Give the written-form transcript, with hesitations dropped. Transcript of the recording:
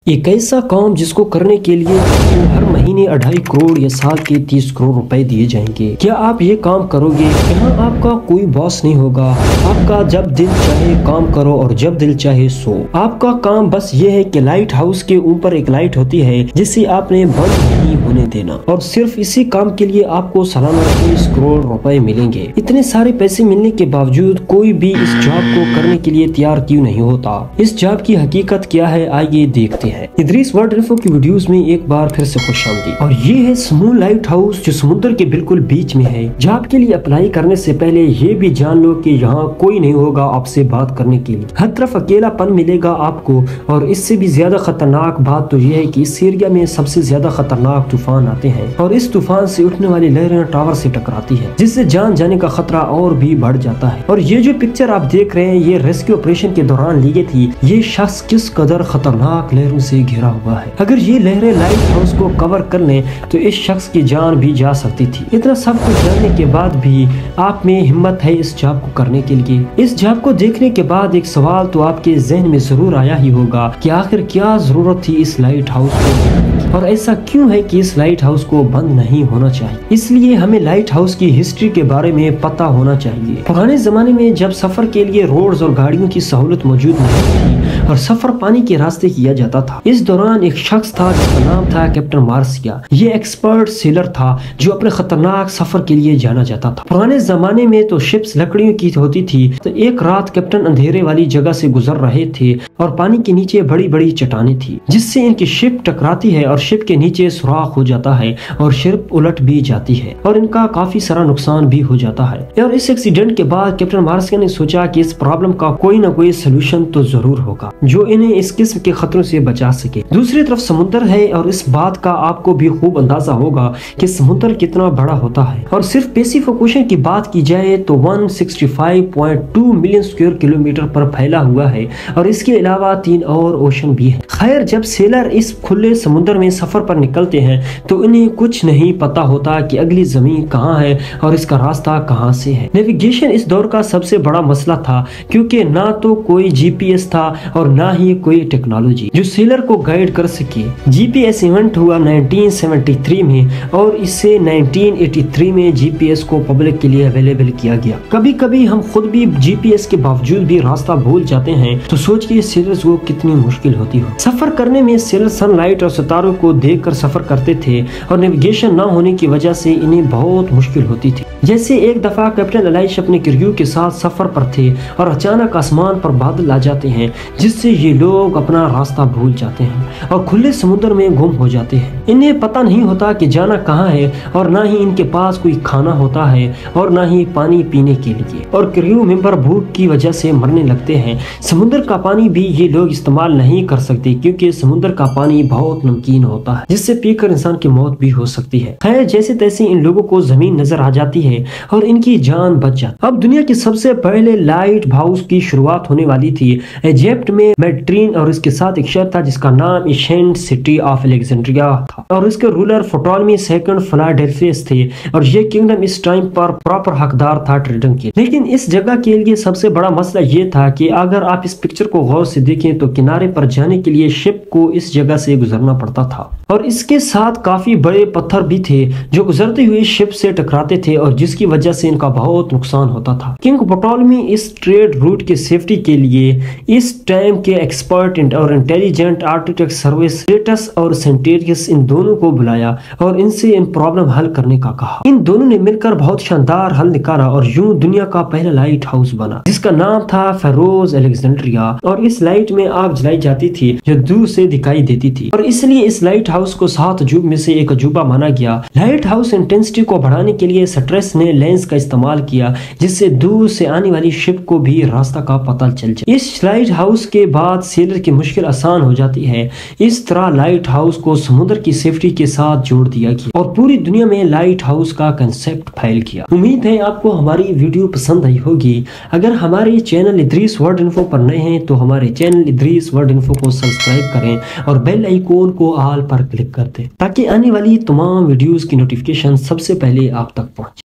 ایک ایسا کام جس کو کرنے کے لیے آپ کو ہر مہینے 2.5 کروڑ یا سال کے 30 کروڑ روپے دیے جائیں گے۔ کیا آپ یہ کام کرو گے؟ یہاں آپ کا کوئی باس نہیں ہوگا، آپ کا جب دل چاہے کام کرو اور جب دل چاہے سو۔ آپ کا کام بس یہ ہے کہ لائٹ ہاؤس کے اوپر ایک لائٹ ہوتی ہے جسے آپ نے بند نہیں ہونے دینا، اور صرف اسی کام کے لیے آپ کو سالانہ 30 کروڑ روپے ملیں گے۔ اتنے سارے پیسے ملنے کے باوجود کوئی بھی اس جاب کو کرنے کے لیے تیار کیوں نہیں ہوتا؟ اس جاب کی حقیقت کیا ہے، آئیے دیکھتے ہیں۔ ادریس ورلڈ انفو کی ویڈیوز میں ایک بار پھر سے خوش آمدید، اور یہ ہے سمو لائٹ ہاؤس جو سمندر کے بالکل بیچ میں ہے۔ جاب کے لیے اپلائی کرنے سے پہلے یہ بھی جان لو کہ یہاں کوئی نہیں ہوگا آپ سے بات کرنے کے لیے، ہر طرف اکیلا پن ملے گا آپ کو، اور اس سے بھی زیادہ خطرناک بات تو یہ ہے کہ اس ایریا میں سب سے زیادہ خطرناک طوفان آتے ہیں، اور اس طوفان سے اٹھنے والی لہریں ٹاور سے ٹکراتی ہے جس سے جان جانے کا خطرہ اور بھی بڑھ جاتا ہے۔ اور یہ جو پکچر آپ دیکھ رہے ہیں یہ ریسکیو آپریشن کے دوران لی گئی تھی۔ یہ شخص کس قدر خطرناک لہروں سے گھرا ہوا ہے، اگر یہ لہریں لائٹ ہاؤس کو کور کر لیں تو اس شخص کی جان بھی جا سکتی تھی۔ اتنا سب کچھ جاننے کے بعد بھی آپ میں ہمت ہے اس جاب کو کرنے کے لیے۔ اس جاب کو دیکھنے کے بعد ایک سوال تو آپ کے ذہن میں ضرور آیا ہی ہوگا کہ آخر کیا ضرورت تھی اس لائٹ ہاؤس کو، اور ایسا کیوں ہے کہ اس لائٹ ہاؤس کو بند نہیں ہونا چاہیے؟ اس لیے ہمیں لائٹ ہاؤس کی ہسٹری کے بارے میں پتہ ہونا چاہیے۔ پرانے زمانے میں جب سفر کے لیے روڈز اور گاڑیوں کی سہولت موجود نہیں تھی اور سفر پانی کے راستے کیا جاتا تھا، اس دوران ایک شخص تھا جس کا نام تھا کیپٹن مارسیا۔ یہ ایکسپرٹ سیلر تھا جو اپنے خطرناک سفر کے لیے جانا جاتا تھا۔ پرانے زمانے میں تو شپس لکڑیوں کی ہوتی تھی، تو ایک رات کیپٹن اندھیرے والی جگہ سے گزر رہے تھے اور پانی کے نیچے بڑی بڑی چٹانیں تھی جس سے ان کی شپ ٹکراتی ہے اور شپ کے نیچے سوراخ ہو جاتا ہے اور شپ الٹ بھی جاتی ہے اور ان کا کافی سارا نقصان بھی ہو جاتا ہے۔ اور اس ایکسیڈنٹ کے بعد کیپٹن مارسیا نے سوچا کہ اس پرابلم کا کوئی نہ کوئی سلوشن تو ضرور ہوگا جو انہیں اس قسم کے خطروں سے بچا سکے۔ دوسری طرف سمندر ہے، اور اس بات کا آپ کو بھی خوب اندازہ ہوگا کہ سمندر کتنا بڑا ہوتا ہے، اور صرف پیسیفک اوشن کی بات کی جائے تو 165.2 ملین اسکوائر کلومیٹر پر پھیلا ہوا ہے، اور اس کے علاوہ 3 اور اوشن بھی ہیں۔ خیر، جب سیلر اس کھلے سمندر میں سفر پر نکلتے ہیں تو انہیں کچھ نہیں پتا ہوتا کہ اگلی زمین کہاں ہے اور اس کا راستہ کہاں سے ہے۔ نیویگیشن اس دور کا سب سے بڑا مسئلہ تھا، کیونکہ نہ تو کوئی جی پی ایس تھا اور نہ ہی کوئی ٹیکنالوجی جو سیلر کو گائیڈ کر سکے۔ جی پی ایس ایونٹ ہوا 1973 میں، اور اس سے 1983 میں جی پی ایس کو پبلک کے لیے اویلیبل کیا گیا۔ کبھی کبھی ہم خود بھی جی پی ایس کے باوجود بھی راستہ بھول جاتے ہیں، تو سوچ کے سیلرز کو کتنی مشکل ہوتی ہو۔ سفر کرنے میں سیلر سن لائٹ اور ستاروں کو دیکھ کر سفر کرتے تھے، اور نیویگیشن نہ ہونے کی وجہ سے انہیں بہت مشکل ہوتی تھی۔ جیسے ایک دفعہ کیپٹن الائش اپنے کریو کے ساتھ سفر پر تھے اور اچانک آسمان پر بادل آ جاتے ہیں جس سے یہ لوگ اپنا راستہ بھول جاتے ہیں اور کھلے سمندر میں گم ہو جاتے ہیں۔ انہیں پتہ نہیں ہوتا کہ جانا کہاں ہے، اور نہ ہی ان کے پاس کوئی کھانا ہوتا ہے اور نہ ہی پانی پینے کے لیے، اور کریو ممبر بھوک کی وجہ سے مرنے لگتے ہیں۔ سمندر کا پانی بھی یہ لوگ استعمال نہیں کر سکتے کیونکہ سمندر کا پانی بہت نمکین ہوتا ہے جس سے پی کر انسان کی موت بھی ہو سکتی ہے۔ خیر، جیسے تیسے ان لوگوں کو زمین نظر آ جاتی ہے اور ان کی جان بچ جاتی۔ اب دنیا کی سب سے پہلے لائٹ ہاؤس کی شروعات ہونے والی تھی ایجپٹ میں میڈٹرین، اور اس کے ساتھ ایک شہر تھا جس کا نام ایشینٹ سٹی آف الیگزینڈریا تھا، اور اس کے رولر فٹولمی سیکنڈ فلاڈیلفیس تھے، اور یہ کنگڈم اس ٹائم پر پراپر حقدار تھا ٹریڈنگ کے۔ لیکن اس جگہ کے لیے سب سے بڑا مسئلہ یہ تھا کہ اگر آپ اس پکچر کو غور سے دیکھیں تو کنارے پر جانے کے لیے شپ کو اس جگہ سے گزرنا پڑتا تھا، اور اس کے ساتھ کافی بڑے پتھر بھی تھے جو گزرتے ہوئے شپ سے ٹکراتے تھے اور جس کی وجہ سے ان کا بہت نقصان ہوتا تھا۔ کنگ پٹولمی اس ٹریڈ روٹ کی سیفٹی کے لیے اس ٹائم کے ایکسپرٹ اور انٹیلیجنٹ آرکیٹیکٹ سروس ریٹس اور سینٹیریس ان دونوں کو بلایا اور ان سے ان پرابلم حل کرنے کا کہا۔ ان دونوں نے مل کر بہت شاندار حل نکالا اور یوں دنیا کا پہلا لائٹ ہاؤس بنا جس کا نام تھا فیروز الیگزینڈریا، اور اس لائٹ میں آگ جلائی جاتی تھی جو دور سے دکھائی دیتی تھی، اور اس لیے اس لائٹ ہاؤس کو 7 عجوب میں سے ایک عجوبہ مانا گیا۔ لائٹ ہاؤس انٹینسٹی کو بڑھانے کے لیے سٹریس نے لینس کا استعمال کیا جس سے دور سے آنے والی شپ کو بھی راستہ کا پتہ چل جائے۔ اس لائٹ ہاؤس کے بعد سیلر کی مشکل آسان ہو جاتی ہے۔ اس طرح لائٹ ہاؤس کو سمندر کی سیفٹی کے ساتھ جوڑ دیا گیا اور پوری دنیا میں لائٹ ہاؤس کا کنسپٹ پھیل گیا۔ امید ہے آپ کو ہماری ویڈیو پسند آئی ہوگی۔ اگر ہمارے چینل ادریس ورلڈ انفو پر نئے ہیں تو ہمارے چینل ادریس ورلڈ انفو کو سبسکرائب کریں اور بیل آئیکن کو آل پر کلک کر دیں تاکہ آنے والی تمام ویڈیوز کی نوٹیفیکیشن سب سے پہلے آپ تک پہنچے۔